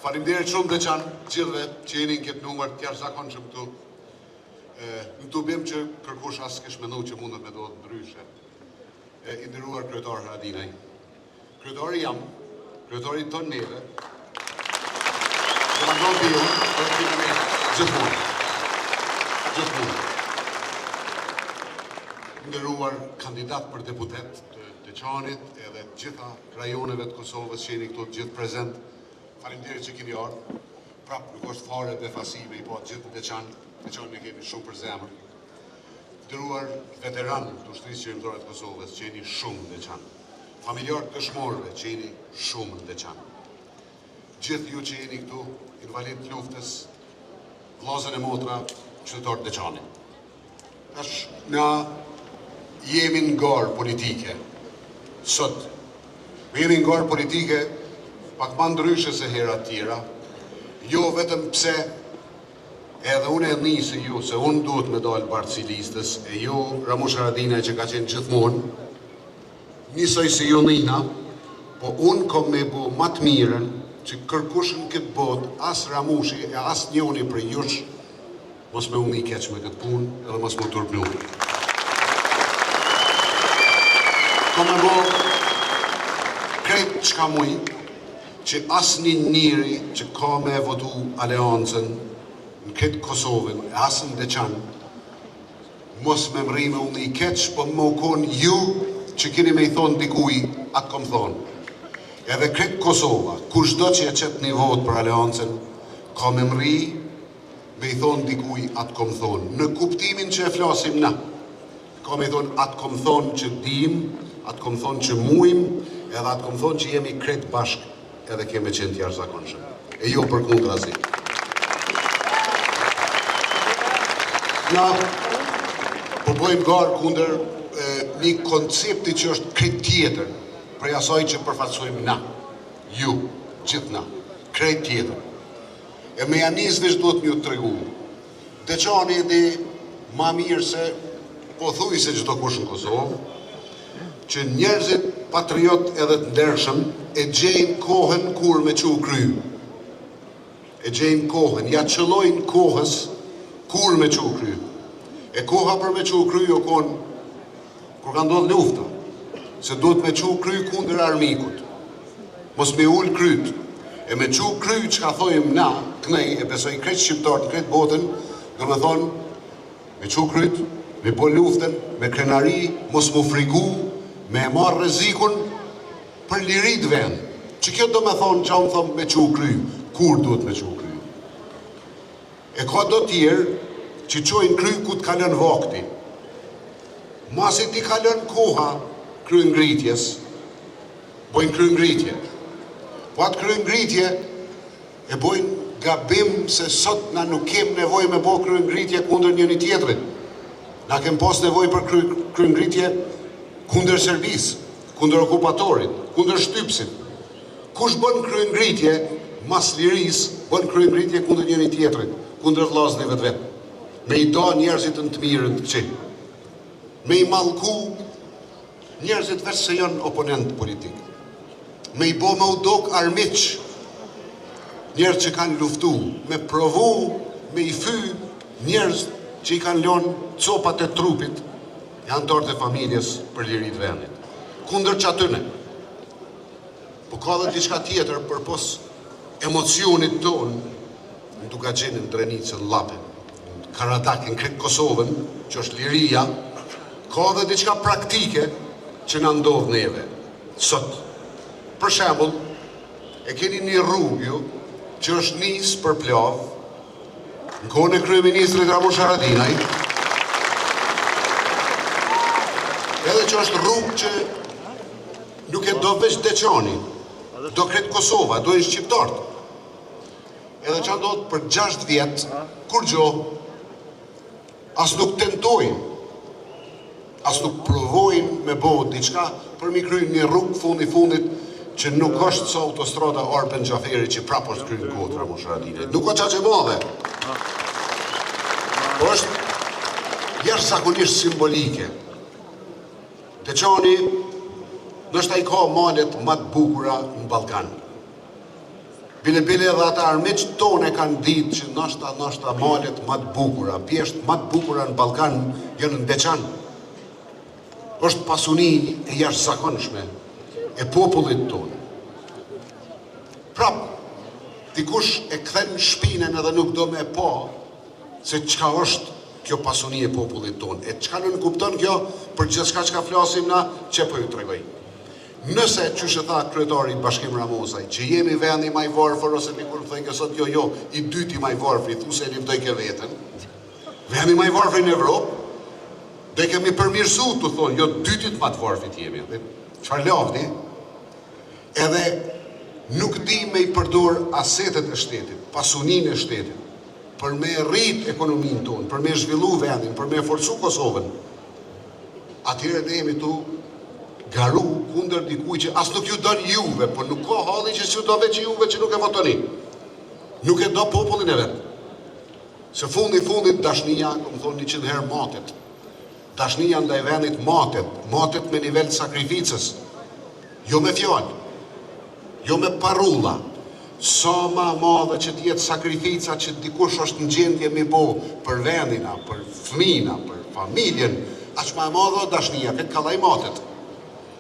Faleminderit shumë Deçan, gjithëve që jeni në këtë numër të jashtëzakonshëm këtu. Nuk do bëjmë që kërkush as s'kesh menduar që mundet me ndodhë ndryshe. I nderuar kryetar Haradinaj. Kryetari jam, kryetari tonë neve. Do vazhdon të jam për timin e gjithmonë. Gjithmonë. Nderuar kandidat për deputet të Deçanit edhe të gjitha rajoneve të Kosovës që jeni këtu të gjithë prezent. Faleminderit që keni ardhur. Prapë nuk është fare befasime, i po gjithë në Deçan e kemi shumë për zemër. Nderuar veteran të ushtrisë qeveritare të Kosovës që jeni shumë në Deçan. Familjarë të dëshmorëve që jeni shumë në Deçan. Gjithë ju që jeni këtu, invalid të luftës, vllazën e motra, qytetarë të Deçanit. Tash na jemi në garë politike. Sot, jemi në garë politike pak ma ndryshe se herat tjera, jo vetëm pse edhe unë e njëse ju, se unë duhet me dalë partësi listës, e ju Ramush Haradinaj që ka qenë gjithmonë, njësoj se ju njëna, po unë kom me bu matë mirën që kërkushën këtë botë, as Ramushi e as njoni për jush, mos me unë i keq me këtë punë, edhe mos me turpnu. Kom me bu krejtë qka mujë, që asë një njëri që ka me votu aleancën në këtë Kosovën, e asë në Deçan, mos me mrime unë i keq, po më konë ju që keni me i thonë dikuj, atë kom thonë. Edhe këtë Kosova, kushdo që e qëtë një votë për aleancën, ka me mri me i thonë dikuj, atë kom thonë. Në kuptimin që e flasim na, ka me i thonë, atë kom thonë që dim, atë kom thonë që muim, edhe atë kom thonë që jemi kretë bashkë, edhe keme qenë të jashtëzakonshëm. E jo për kundrazi. Na, po bojmë garë kundër një koncepti që është krejt tjetër, prej asaj që përfaqësojmë na, ju, gjithë na, krejt tjetër. E me janis veç duhet mjë të tregu. Deçani e di ma mirë se po thuj se çdo kush në Kosovë, që njerëzit patriot edhe të ndershëm e gjejnë kohën kur me që u kry. E gjejnë kohën, ja qëllojnë kohës kur me që u kry. E koha për me që u kry o konë kur ka ndodhë lufta, se duhet me që u kry kundër armikut. Mos me ullë kryt. E me që u kry që ka thojmë na, kënej, e besoj krejt shqiptarë, krejt botën, do me thonë, me që u kryt, me po luftën, me krenari, mos mu frigu, me e marrë rezikun për lirit vend. Që kjo do me thonë që unë thonë me që u kry, kur duhet me që u kry. E ka do tjerë që qojnë kry ku të kalën vakti. Masi ti kalën koha kry ngritjes, bojnë kry ngritje. Po atë kry ngritje e bojnë gabim se sot na nuk kem nevoj me bo kry ngritje kundër njëni tjetrit. Na kem pas nevoj për kry ngritje kundër Serbisë, kundër okupatorit, kundër shtypsit. Kush bën kryengritje, mas liris, bën kryengritje kundër njëri tjetrit, kundër vllazëve vetë vetë. Me i da njerëzit në të mirën të qenë. Me i mallku njerëzit veç se janë oponent politik. Me i bo me u dok armiq, njerëz që kanë luftu, me provu, me i fy njerëz që i kanë lënë copat e trupit, janë dorë të familjes për lirit vendit. Kundër që atyne. Po ka dhe diçka tjetër për pos emocionit tonë, në duka gjenë në Drenicën, Lape, në Karadak, në kretë Kosovën, që është liria, ka dhe diçka praktike që në ndodhë neve. Sot, për shembull, e keni një rrugë që është nisë për plavë, në kohën e kryeministrit Ramush Haradinaj, edhe që është rrugë që nuk e do veç Deçani, do kretë Kosova, do e shqiptartë. Edhe që ndodhë për 6 vjetë, kur gjo, as nuk tentojnë, as nuk provojnë me bohë diçka për mi kryjnë një rrugë fundit që nuk është sa autostrada Arben Gjaferi që prapë është kryjnë kohë Ramush Haradinaj. Nuk o qa që madhe. Po është jashtëzakonisht simbolike. Deçani nështë a i ka malet më të bukura në Balkan. Bile edhe ata armiqt tonë kanë ditë që ndoshta malet më të bukura, pjesht më të bukura në Ballkan janë në Beçan. Është pasuni e jashtëzakonshme e popullit tonë. Prap, dikush e kthen shpinën edhe nuk do me pa se çka është kjo pasuni e popullit tonë. E çka nuk kupton kjo për gjithçka që flasim na, që po ju tregoj. Nëse çush e tha kryetari i Bashkim Ramosaj, që jemi vendi më i varfër ose dikur thënë sot jo, i dyti më i varfër, thosë e lëvdoj ke veten. Vendi më i varfër në Evropë, do kemi përmirësuar, tu thonë, jo dytit më të varfrit jemi. Çfarë lavdi? Edhe nuk di me i përdor asetet e shtetit, pasuninë e shtetit, për me rrit ekonominë tonë, për me zhvillu vendin, për me forcu Kosovën. Atyre ne jemi tu garu kundër dikuj që as nuk ju don juve, por nuk ka halli që s'ju do veç juve që nuk e votoni. Nuk e do popullin e vet. Se fundit dashnia, comme thonë 100 herë matet. Dashnia ndaj vendit matet me nivel të sakrificës. Jo me fjalë, jo me parulla. Sa ma madhe që t'jetë sakrifica që dikush është në gjendje mi bo për vendina, për fëmina, për familjen, aq ma e madhe dashnia, këtë kallaj matet.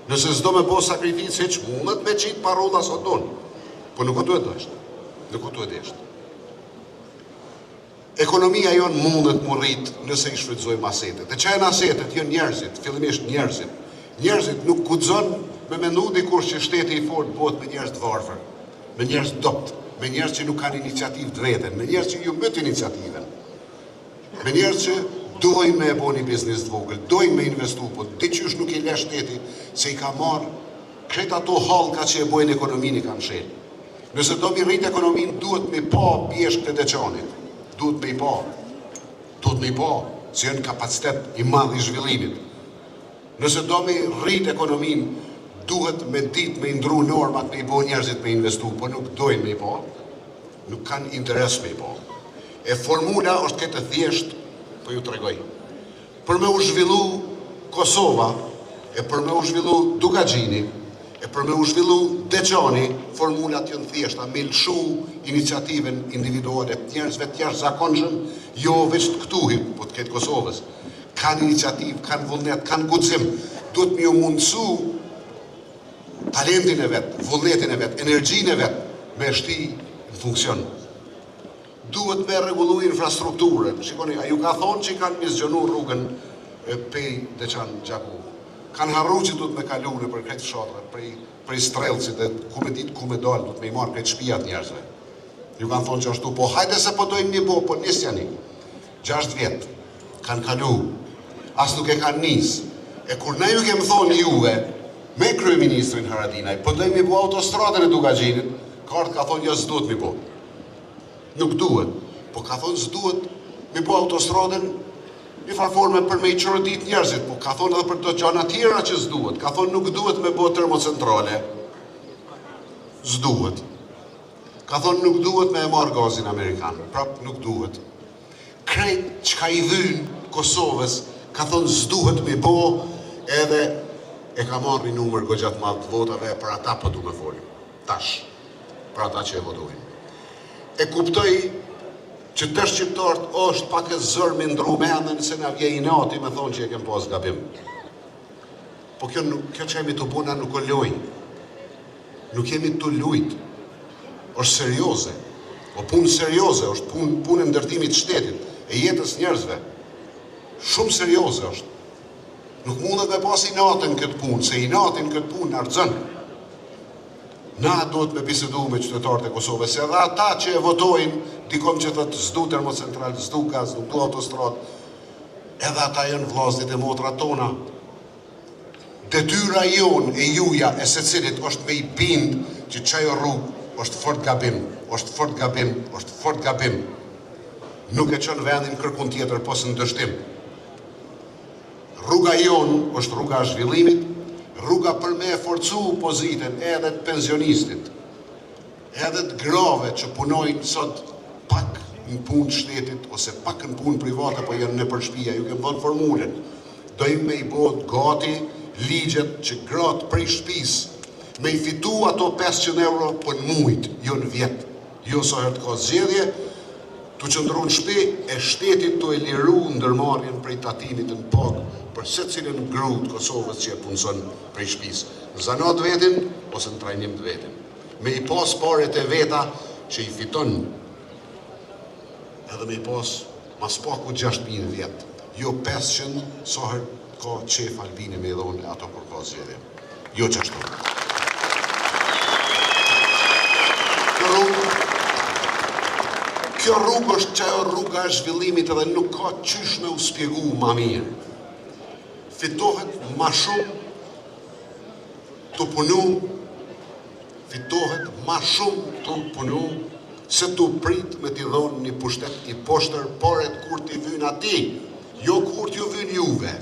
Nëse s'do me bo sakrificë, që mundet me qitë parolla sot donë. Po nuk o duhet është. Nuk o duhet është. Ekonomia jonë mundet më rritë nëse i shfrytëzojmë asetet. E që e në asetet, jo njerëzit, fillimisht njerëzit. Njerëzit nuk guxon me mendu dikush që shteti i fort bëhet me njerëz të varfër, me njerëz dopt, me njerëz që nuk kanë iniciativë të veten, me njerëz që ju mbet iniciativën. Me njerëz që dojnë me e bo një biznes të vogël, dojnë me investu, po diqysh nuk i le shteti se i ka marrë kretë ato hallka që e bojnë ekonominë i kanë shelë. Nëse do mi rritë ekonominë, duhet me pa pjeshk të deqanit. Duhet me i pa, se jënë kapacitet i madh i zhvillimit. Nëse do me rritë ekonominë, duhet me ditë me ndru normat me i bo njerëzit me investu, po nuk dojnë me i pa, nuk kanë interes me i pa. E formula është këtë thjesht, po ju tregoj. Për me u zhvillu Kosova, e për me u zhvillu Dukagjini, e për me u zhvillu Deçani, formulat janë thjeshta, me lëshu iniciativen individuale të njerëzve të jashtëzakonshëm, jo veç të këtuhit, po të ketë Kosovës. Kanë iniciativë, kanë vullnet, kanë guxim, duhet me ju mundësu talentin e vetë, vullnetin e vetë, energjin e vetë, me shti në funksion. Duhet me rregullu infrastrukturën. Shikoni, a ju ka thonë që kanë misgjonu rrugën pej Deçan Gjaku. Kanë harru që duhet me kalu në për këtë fshatra, prej strelësit dhe ku me ditë ku me dalë, duhet me i marrë këtë shpijat njerëzve. Ju kanë thonë që ashtu, po hajde se po dojmë një bo, po nisë janë 6 vjetë, kanë kalu, as nuk e kanë nisë. E kur ne ju kemë thonë juve, me kryeministrin Haradinaj, po dojmë një bo autostradën e Dukagjinit, kartë ka thonë, jo s'duhet mi bo. Nuk duhet, po ka thonë s'duhet mi bo autostradën një farforme për me i qërëdit njerëzit, po ka thonë edhe për të gjana tjera që s'duhet, ka thonë nuk duhet me bo termocentrale, s'duhet. Ka thonë nuk duhet me e marrë gazin Amerikan, prap nuk duhet. Krejt që ka i dhynë Kosovës, ka thonë s'duhet me bo, edhe e ka marrë një numër gojgjat madhë të votave, për ata po du me folë, tash, për ata që e votojnë. E kuptoj që të shqiptarët është pak e zërë me ndru mendën se nga vje i nati me thonë që e kem pas gabim. Po kjo që jemi të buna nuk o lojnë. Nuk jemi të lujt. është serioze. O punë serioze, është punë e ndërtimit shtetit, e jetës njerëzve. Shumë serioze është. Nuk mundet me pas i natin këtë punë, se i natin këtë punë në ardzën. Na duhet me bisedu me qytetarët e Kosovës, se edhe ata që e votojnë, dikom që thëtë zdu termocentral, zdu gaz, zdu autostrat, edhe ata janë vllaznit e motrat tona. Detyra jonë e juja e secilit është me i bind që qajo rrugë është fort gabim, është fort gabim, është fort gabim. Nuk e qënë vendin kërkun tjetër posë në dështim. Rruga jonë është rruga zhvillimit, rruga për me e forcu pozitën edhe të pensionistit, edhe të grave që punojnë sot pak në punë shtetit, ose pak në punë private, po janë në përshpia, ju kemë dhënë formulën. Dojmë me i bot gati ligjet që gratë prej shtëpis me i fitu ato 500 euro për në mujt, jo në vjetë. Jo sa herë të ka zgjedhje, të qëndru në shtëpi e shtetit të e liru ndërmarrjen prej tatimit në pagë për secilin gru të Kosovës që e punëson prej shtëpisë. Në zanat vetin ose në trajnim të vetin. Me i pas paret e veta që i fiton edhe me i pas mas paku 6.000 vjetë. Jo 500 sa herë ka qef Albini me dhone ato për ka zgjedhje. Jo qashtu. Kjo rrugë është që rruga e zhvillimit edhe nuk ka qysh me u spjegu ma mirë. Fitohet ma shumë të punu, fitohet ma shumë të punu, se të prit me t'i dhonë një pushtet i poshtër, paret kur t'i vynë ati, jo kur t'ju vynë juve.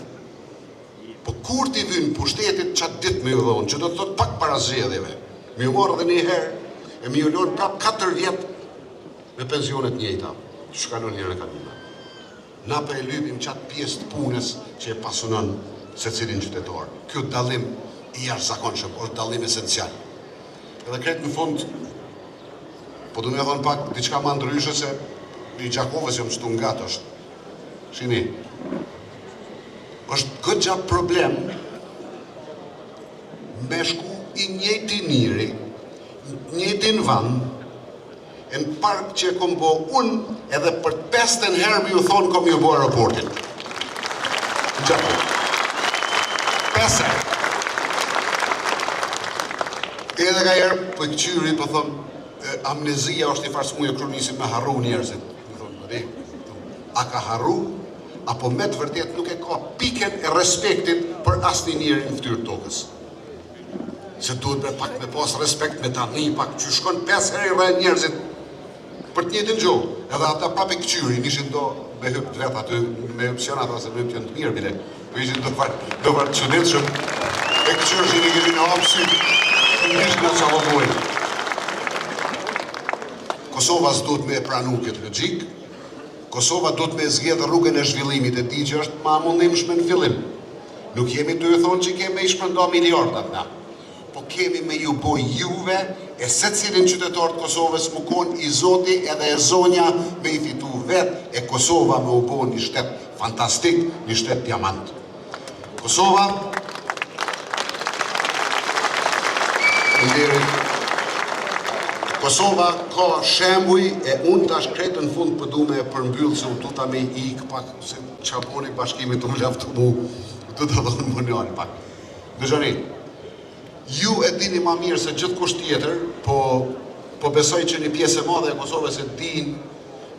Po kur t'i vynë pushtetit qatë dit me ju dhonë, që do të thot pak para zgjedhjeve. Me ju morë dhe një herë, e me ju lonë prap 4 vjetë me pensionet njëjta, që kalon njëre kaluna. Na për e lypim qatë pjesë të punës që e pasunon se cilin qytetar. Kjo dalim i jashtëzakonshëm, është dalim esencial. Edhe kretë në fund, po du me thonë pak diçka ma ndryshe se i Gjakovës jam qëtu nga të është. Shini, është këtë gjatë problem me shku i njëti njëri, njëti në vanë, në park që e kom bo unë edhe për 5 herë më ju thonë kom ju bo aeroportin. Në Gjakovë. 5 herë. Edhe ka herë për këqyri për thonë, amnezia është i farë smuje kronisin me harru njerëzit. A ka harru, apo me të vërtet nuk e ka piken e respektit për asni njëri në ftyrë tokës. Se duhet me pas respekt me ta një pak që shkon 5 herë i rrë njerëzit për të njëjtën gjohë. Edhe ata prapë këqyri, nishin do me hyp të vetë aty, me opcionat ose me hyp të të mirë, bile. Po ishin do farë të qëndetshëm, e këqyrë që një kemi në hapë nishin në qalovojnë. Kosova s'duhet me pranu këtë logjik, Kosova duhet me zgjedhë rrugën e zhvillimit e di që është ma mundimshme në fillim. Nuk jemi të ju thonë që kemi i shpërndo miliardat na, po kemi me ju boj juve e se cilin qytetar të Kosovës më konë i zoti edhe e zonja me i fitu vetë e Kosova me u bo një shtet fantastik, një shtet diamant. Kosova, Kosova ka shembuj e unë tash kretë në fund përdu me përmbyllë se u tuta me i ikë pak, se qaboni bashkimit të më laftë mu, të të dhonë më njërë pak. Dëgjoni, ju e dini ma mirë se gjithë kusht tjetër, po besoj që një pjesë e madhe e Kosovës e din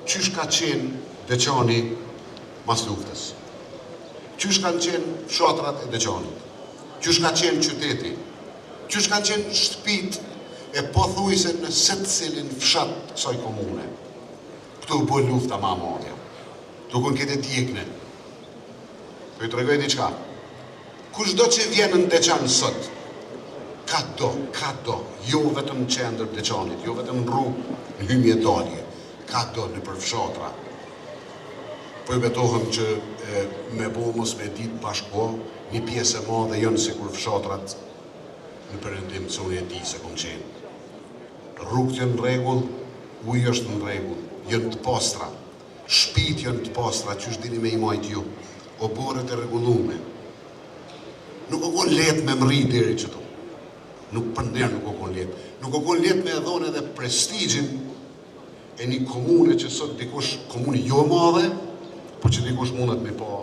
qysh ka qenë Deçani mas luftës. Qysh kanë qenë fshatrat e Deçanit, qysh ka qenë qyteti, qysh kanë qenë shtëpit e pothuajse në secilin fshat kësaj komune. Këtu u bë lufta ma madhe. Dukun këtë djekne. Po i tregoj diçka. Kushdo që vjen në Deçan sot, ka do, jo vetëm në qendër Deçanit, jo vetëm në rrugë, në hymje dalje, ka do në përfshatra. Po i betohem që me bomës me ditë bashko, një pjesë e madhe jënë si kur fshatrat në përëndim që unë e di se kom qenë. Rrugët jënë në regull, ujë është në regull, jënë të pastra, shpit jënë të pastra, që është dini me i majtë ju, oborët e regullume. Nuk o konë letë me mëri deri qëto. Nuk për nërë nuk o konë letë. Nuk o konë letë me edhone edhe prestigjin e një komune që sot dikush komune jo madhe, po që dikush mundet me pa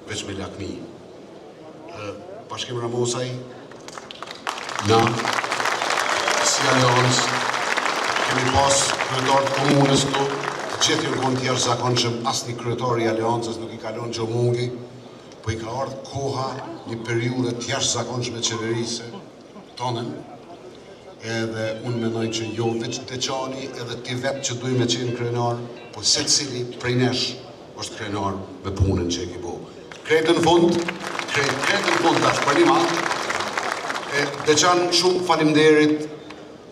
veç me lakmi. Bashkim Ramosaj, na, si Aleancë, kemi pas kryetar të komunës këtu, të gjithë ju konë tjerë zakonshëm, asë një kryetar i Aleancës nuk i kalon Gjomungi, po i ka ardhë koha një periudhe tjerë zakonshme qeverise tonën, edhe unë mendoj që jo veç Deçani edhe ti vetë që dujme qenë krenar, po se cili prej nesh është krenar me punën që e ki bo. Kretë në fund tash për një matë, Deçan shumë falimderit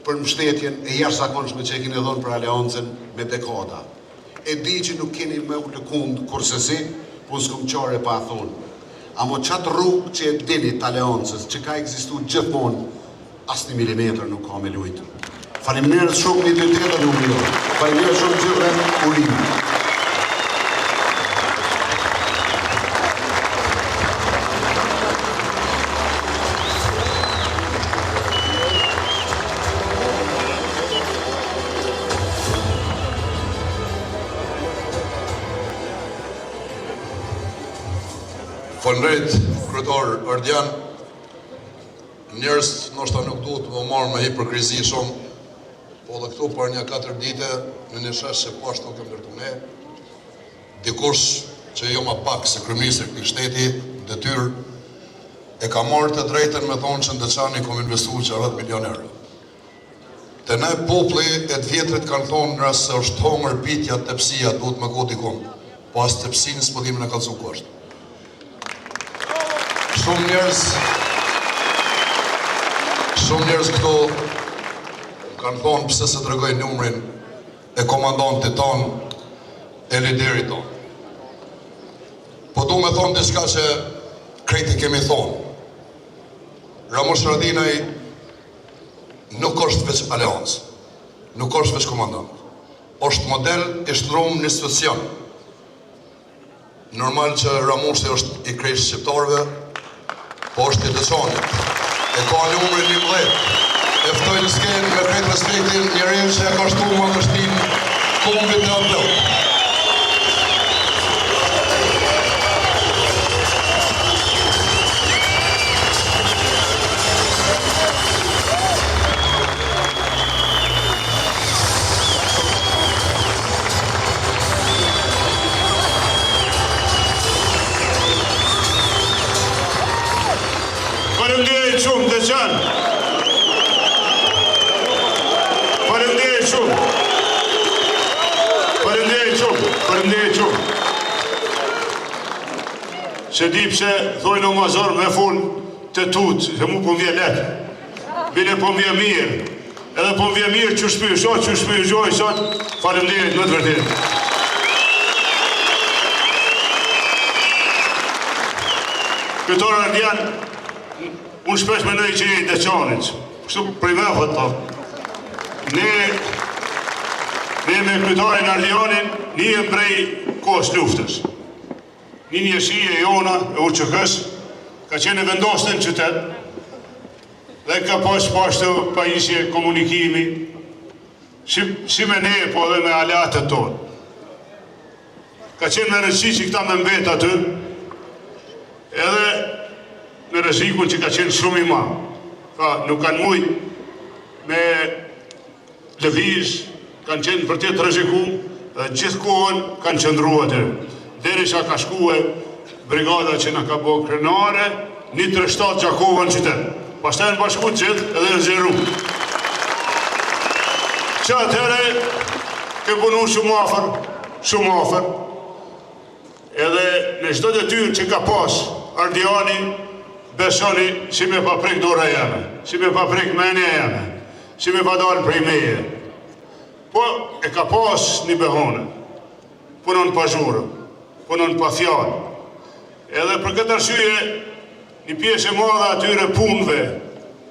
për mbështetjen e jashtëzakonshme që e keni dhënë për Aleancën me dekada. E di që nuk keni me u lëkund kurse si, po s'kom qare pa a thonë. Amo qatë rrugë që e dini të Aleancës, që ka ekzistu gjithmonë, asë një milimetër nuk ka me lujtë. Faleminderit shumë një të tjetër në Union. Faleminderit shumë gjithë Urimit. Faleminderit, kryetar Ardian. Njerëz ndoshta nuk duhet të më marrë me hipokrizi shumë, po edhe këtu për një 4 dite në një shesh që pashtu kam ndërtu ne, dikush që jo ma pak se kryeministri i këtij shteti, detyrë e ka marrë të drejtën me thonë që në Deçani kom investuar 10 milion euro. Te ne populli e të vjetrit kanë thonë nëse është hongër bitja tepsia duhet me goti kom, po as tepsinë s'po dimë na kallëzu kusht. Shumë njerëz këto kanë thonë pse se tregoj numrin e komandantit ton, e liderit ton. Po du me thonë diçka që krejti kemi thonë. Ramush Haradinaj nuk është veç aleancë, nuk është veç komandant. Është model i shtrum një institucion. Normal që Ramushi është i krejtë shqiptarëve, po është i Deçanit. E ka numrin 11. E ftoj në skenë me krejt respektin njeriu që e ka shtu madhështin kombit në plot. Faleminderit shumë Deçan. Faleminderit shumë. Se di pse thojnë o mazor me fol të tut, se mu po m'vje letë. Bile po m'vje mirë. Edhe po m'vje mirë që shpyr sot, që shpyr gjoj sot. Faleminderit më të vërtet. Kryetar Ardian, unë shpesh mendoj që i Deçanit, kështu prej vefët ta. Ne me kryetarin Ardianin njëm prej kohës luftës. Një njëshie e jona e UÇK-s ka qenë vendosur në qytet dhe ka pas pashtu pajisje komunikimi si me ne, po edhe me aleatët tonë. Ka qenë me rëndësi që këta me mbet aty, edhe me rrezikun që ka qenë shumë i madh. Nuk kanë mujt me lëviz, kanë qenë vërtet rrezikum dhe gjithkohën kanë qëndruar aty. Derisa ka shkue brigada që na ka bërë krenare, 137 Gjakova në qytet. Pastaj në bashku gjithë edhe në zjeru. Që atëhere ke punu shumë afer, edhe në çdo detyrë që ka pas Ardiani, besoni si me pa prek dora jeme, si me pa prek menja jeme, si me pa dalë prej meje. Po e ka pas një behone, punon pa zhurë, punon pa fjallë. Edhe për këtë arsye, një pjesë e madhe atyre punëve,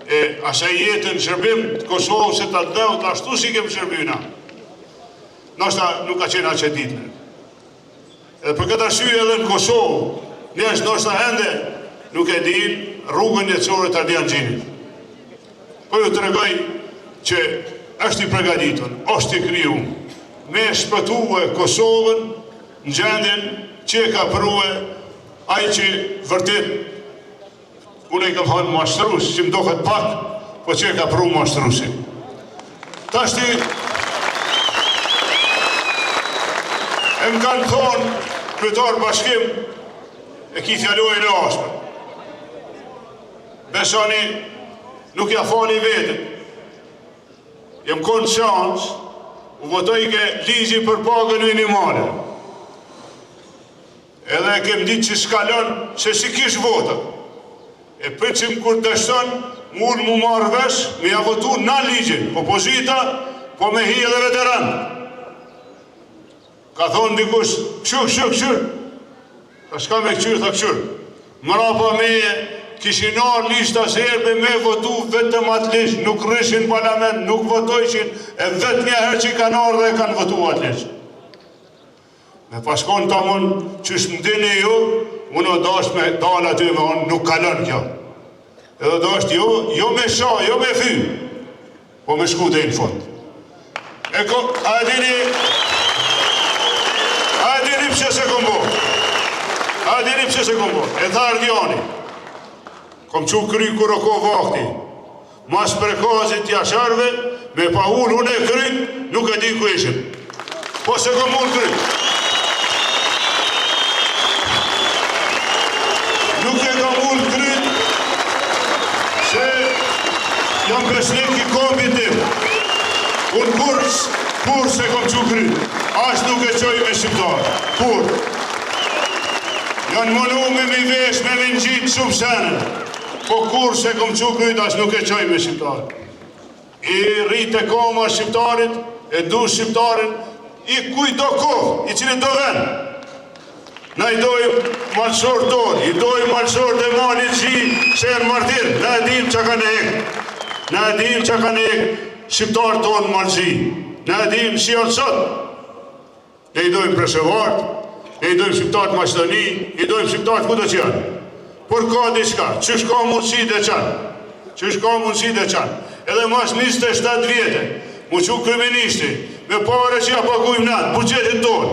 e asaj jetën shërbim të Kosovës se të dhëut ashtu si kemë shërbyna. Nështë nuk ka qenë aqe ditë. Edhe për këtë arsye edhe në Kosovë, nështë nështë ende nuk e din rrugën jetësore të Ardian Xhinit. Po ju të regoj që është i përgatitur, është i kriju, me shpëtue Kosovën në gjendjen që e ka përue ai që vërtet unë e kam thënë mashtrus, që më dohet pak, po që e ka përue mashtrusi. Tashti e më kanë thonë kryetar bashkim e ki fjallojnë e ashme. Besoni, nuk ja fali vetën. Jem konë shansë, u votoj ke ligji për pagën minimale. Edhe kem ditë që shkallon se si kish vota. E pëqim kur dështon, mund mu marrë vesh, me ja votu në ligjin, opozita, po me hi edhe veteran. Ka thonë dikush, këshur, ta shka me këqyr, tha këshur. Mrapa meje, kishin arë lista serbe me votu vetëm atë listë, nuk rrishin parlament, nuk votojshin, e vetë njëherë që kanë arë dhe kanë votu atë listë. Me paskon të mund që shmëndini ju, unë do është me dalë aty me unë, nuk kalon kjo. Edhe do është jo me sha, jo me fy, po me shku dhe në fond. A dini pse se kom bo? A dini pse se kom bo? E tha Ardiani, kom që kry kur o ko vakti, mas prekazit jasharve, me pa unë e kryt, nuk e di ku ishim. Po se kom unë kryt. Nuk e kam unë kryt, se jam besnik i kombi tim. Unë kur se kom që kryt, ashtë nuk e qoj me shqiptar, kur. Janë mënu me mi vesh, me mi në gjitë shumë senën, po kur se kom që kryt, ashtë nuk e qoj me shqiptar. I rritë e koma shqiptarit, e du shqiptarin, i kuj do kohë, i cili do venë. Na i dojmë malësor tonë, i dojmë malësor dhe malit zi, se e në martirë, na e dim që ka në ekë. Na e dim që ka në ekë shqiptarë tonë malëzi. Na e dim si janë sot. Ne i dojmë Presevartë, ne i dojmë shqiptarët Maqedoni, i dojmë shqiptarët ku do që janë. Por ka diçka, qësh ka mundësi dhe qanë. Qësh ka mundësi dhe qanë. Edhe mas 27 vjetë, mu që kriministi, me pare që ja pagujmë natë, budgetin tonë,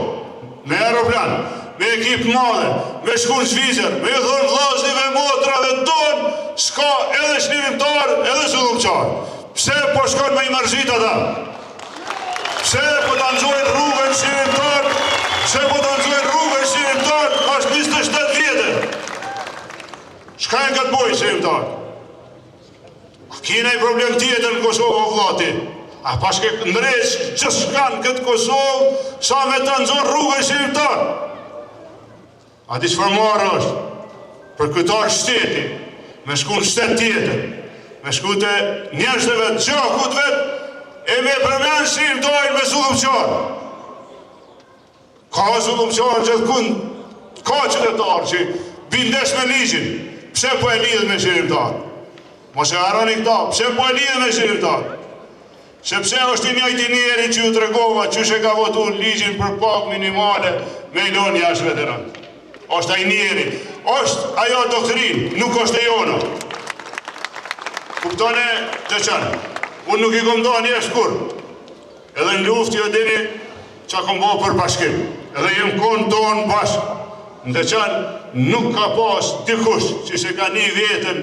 me aeroplan, me ekip madhe, me shku në Zvizër, me thonë vllaznive, motrave tonë, s'ka edhe shnirimtar, edhe zullumqar. Pse po shkon me i mërzit ata? Pse po të nëzojnë rrugën shnirimtar? Pse po të nëzojnë rrugën shnirimtar? Ashtë 27 vjetë. Shka e këtë bojë shnirimtar? Kina i problem tjetër në Kosovë o vlati. A pashke ndreq që shkanë këtë Kosovë, sa me të nëzojnë rrugën shnirimtar? A di që marrë është për këtar shteti, me shku në shtet tjetër, me shku të njerëzve të gjakut vetë, e me përmenë shnirimtarin me zullumqarë. Ka zullumqarë që të kënë, ka qytetarë që bindesh me ligjin, pse po e lidhë me shnirimtarë? Mos e harroni këta, pse po e lidhë me shnirimtarë? Sepse është i njëjti njeri që ju të regova që shë ka votu ligjin për pak minimale me ilon jashtë veterantë. Është ai njeri, është ajo doktrinë, nuk është e jono. Kuptone të qënë, unë nuk i kom do njështë kur. Edhe në luft jo dini që kom bo për bashkim. Edhe jem konë tonë bashkë. Në të qënë, nuk ka pas dikush që se ka një vetën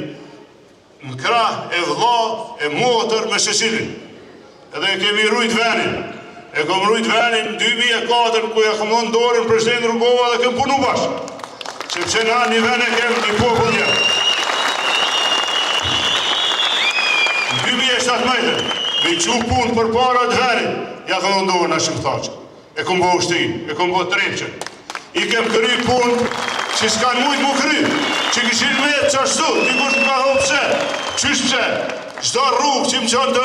në krah e vlla, e motër me Cecilin. Edhe e kemi rujt venin. E kom rujt venin në 2004 ku e kom dhënë dorën president Rugova dhe kem punu bashkë. Sepse na një vene kem një popull një. Në 2017, me që punë për para të venin, ja të dhëndohën në shqiptaqë. E kom bo ushtrin, e kom bo trepqen. I kem kry punë që s'kan mujtë mu kry, që kishin me të qashtu, dikush më ka hopë pse, qysh pse, qdo rrugë që më qanë të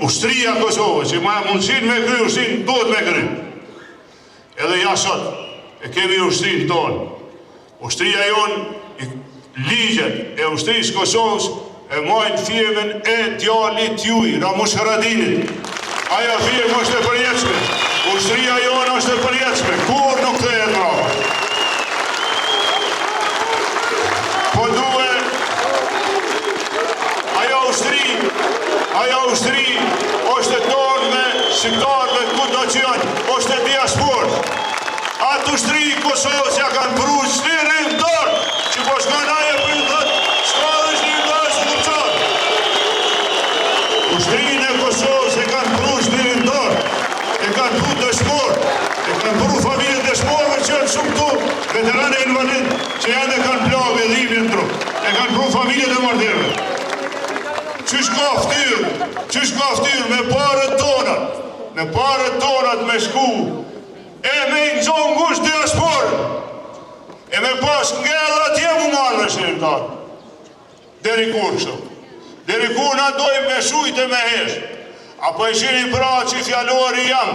ushtria Kosovë, që ma mundësin me kry, ushtrin duhet me kry. Edhe ja sot, e kemi ushtrin tonë. Ushtria jonë, ligjet e ushtrisë Kosovës e majnë firmen e djallit juj, Ramush Haradinit. Aja firme është e përjetshme. Ushtria jonë është e përjetshme. Kur nuk të e brava. Po duhe, aja ushtri është e tonë me shqiptarëve ku do që janë, është e diasporë. Atë ushtri Kosovës ja kanë pru shnirimtar, që po shkon aje për në thëtë, shka dhe shnirimtar së të qarë. Ushtrin e Kosovës e kanë pru shnirimtar, e kanë pru dëshmor, e kanë pru familje dëshmorve që janë shumë tu, veterane invalid, që janë e kanë plagë e dhimje në trup, e kanë pru familje dhe martirve. Qysh ka ftyrë me pare tonat me shku, e me i nëzohë ngusht diasporë, e me pas nga edhe atje mu marrë me shnirimtarë. Deri kur kështu. Deri kur na dojmë me shujt e me hesh. Apo e shini pra që fjallori jam,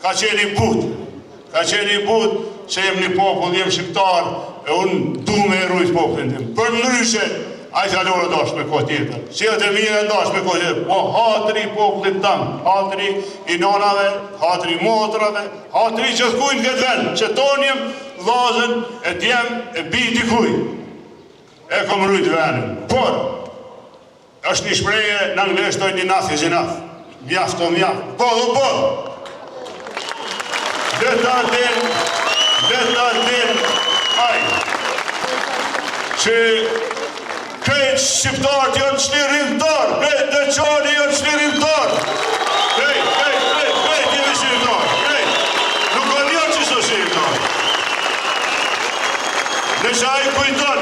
ka qeni but, se jem një popull, jem shqiptar, e unë du me rujt popullin tim. Për ndryshe, a i fjallore dash me kohë tjetër. Qëllet e mire dash me kohë tjetër. Po hatri i popullit tamë, hatri i nonave, hatri i motrave, hatri i gjithkujnë këtë vend, që tonjem, vllazën, e djem, e bi dikuj. E kom rrujt vendin. Por, është një shpreje në anglisht dojnë enough is enough. Mjaft o mjaft. Po dhe po. Dhe ta din, aj, që krejt shqiptarët janë çlirimtar, krejt dëqani janë çlirimtar. Krejt jemi shqiptar, krejt. Nuk ka një që so shqiptar. Në që a i kujton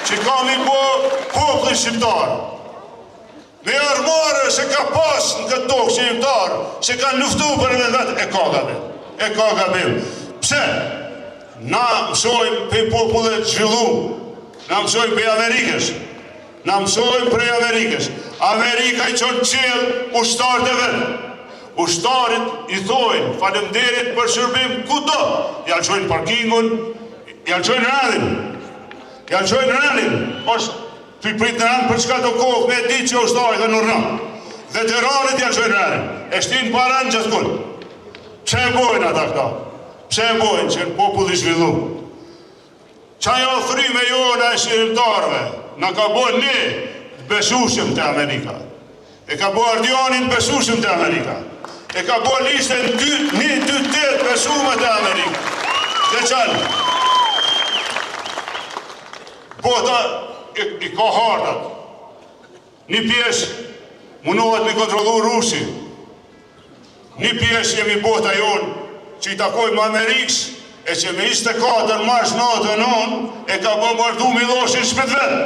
që kam i po populli shqiptar. Me armare se ka pas në këtë tokë shqiptar, se ka luftu për në vetë, e ka gabim. Pse? Na mësojmë për popullet zhvillu, na mësojmë për Amerikës, na mësojmë për Amerikës. Amerika i qonë qelë ushtarët e vetë. Ushtarit i thojnë, falemderit për shërbim kudo. Ja qojnë parkingun, ja qojnë rallin. Për prit në rallin për çka do kohë, me di që ushtarit e nërna. Veteranit ja qojnë rallin, e shtinë paran gjithë kull. Pse e bojnë ata këta? Pse e bojnë që në popull i zhvillu? Qaj ofrime jona e shqirimtarve, në ka bojnë ne besushëm të Amerika. E ka bojnë Ardionin besushëm të Amerika. E ka bojnë listën një 2-8 besume të Amerika. Dhe qanë? Bota i ka hartat. Një pjesë mundohet me kontrolu Rusi. Një pjesë jemi bota jonë, që i takojmë Amerikës, e që me 24 mars 99 e ka bombardu Miloshin shpët vetë.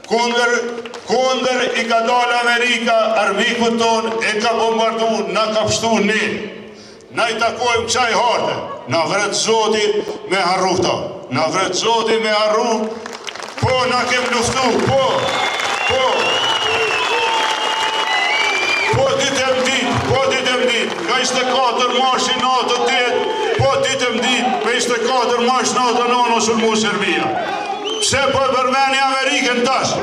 Kunder i ka dalë Amerika, armikut tonë, e ka bombardu, na ka pështu ne. Na i takojmë qaj harte, na vret Zoti me harru këta. Na vret Zoti me harru, po na kem luftu, po ditëm dit, ka 24 marshi 98, po ditëm dit, me 24 marshi 99 ose mu Serbia. Pse po e përmeni Amerikën tash?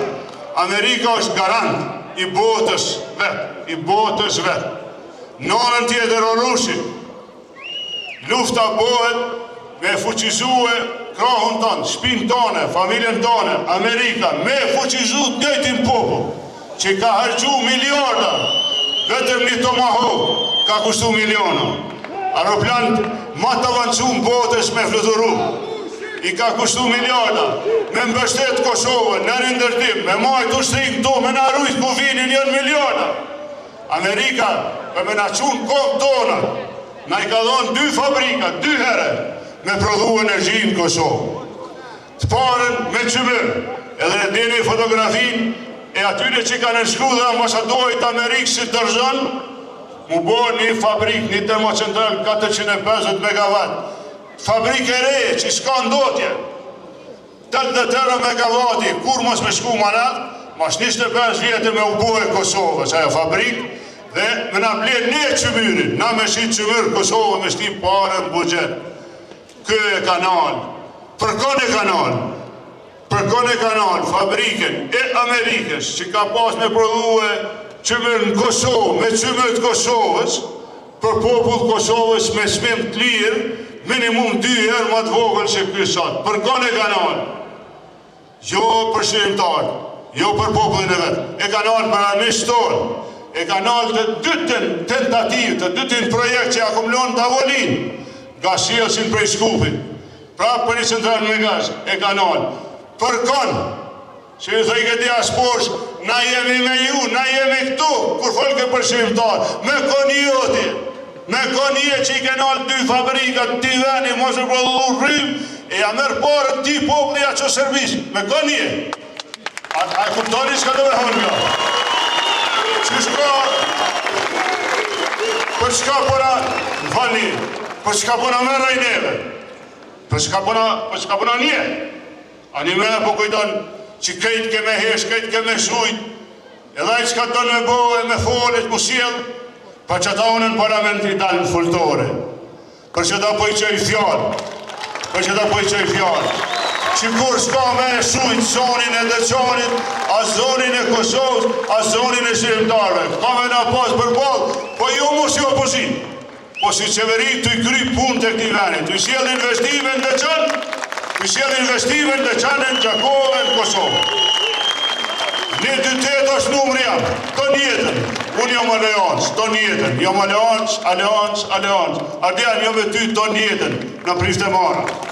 Amerika është garant i botës vetë. Nonën tjetër o Rusi. Lufta bëhet me fuqizue krahun tonë, shpinë tonë, familjen tonë, Amerika, me fuqizu dëjtin popull, që ka hargju miliarda. Vetëm një Tomahawk ka kushtu miliona. Aeroplan ma të avancu në botës me fluturu. I ka kushtu miliarda. Me mbështet Kosovën, në rindërtim, me majtë ushtrim to, me në arrujt ku vinin janë miliarda. Amerika, për me në qunë kokë tona, na i ka dhonë 2 fabrika, 2 herë, me prodhu energji në Kosovë. Të parën me qëmër, edhe e dini fotografin, e atyre që ka nërshku dhe ambasadorit Amerikës si dërzën, mu bo një fabrik, një termocentral 450 megawatt. Fabrik e re që s'ka ndotje. 83 megawatti, kur mos me shku manat, mas 25 vjetë me u bojë Kosovës, ajo fabrik, dhe me na blerë ne qëmyrin, na me shqit qëmyrë Kosovë me shti pare në bugjet. Kë e kanal, përkon e kanal, fabriken e Amerikës, që ka pas me prodhue qëmyrë në Kosovë, me qëmyrë të Kosovës, për popull Kosovës me smim të lirë, minimum 2 herë më të vogël që kësat. Përkon e kanal, jo për shqirimtarë, jo për popullin e vetë, e kanal për armisht tonë, e kanal të dytën tentativë, të dytën projekt që akumulon të avolin, nga sjellësin prej Skupit, prapë për një central me gaz, e kanal. Përkon, që i thëjke diasporës, na jemi me ju, na jemi këtu, kur folke për shqiptarë, me konje që i kenal 2 fabrikat, ti veni, mos e prodhu rrim, e ja merë parë ti popli a që servis, me konje. A e kuptoni s'ka të vehon nga? Që shka, për shka përa, në fali, për shka përa me rajneve, për shka përa nje. A një me po kujton që kejt ke me hesh, kejt ke me shujt, edhe i qka të në bojë, me folet, mu sjell, pa që ta unë në parlament i dalë në fultore, për që ta po i qoj fjallë, që kur s'ka me e shujt zonin e Deçanit, as zonin e Kosovës, as zonin e shqiptarëve. Ka me na pas për balë, po jo mu si opozit, po si qeveri të i kry punë të këti venit, të i sjell investive në Deçan, të i sjell investive në Deçanin, Gjakovë në Kosovë. 1-2-8 është numri jam, të njetën, unë jam aleancë, të njetën, jam aleancë, Ardian, jam e ty të njetën, në Prishtemara.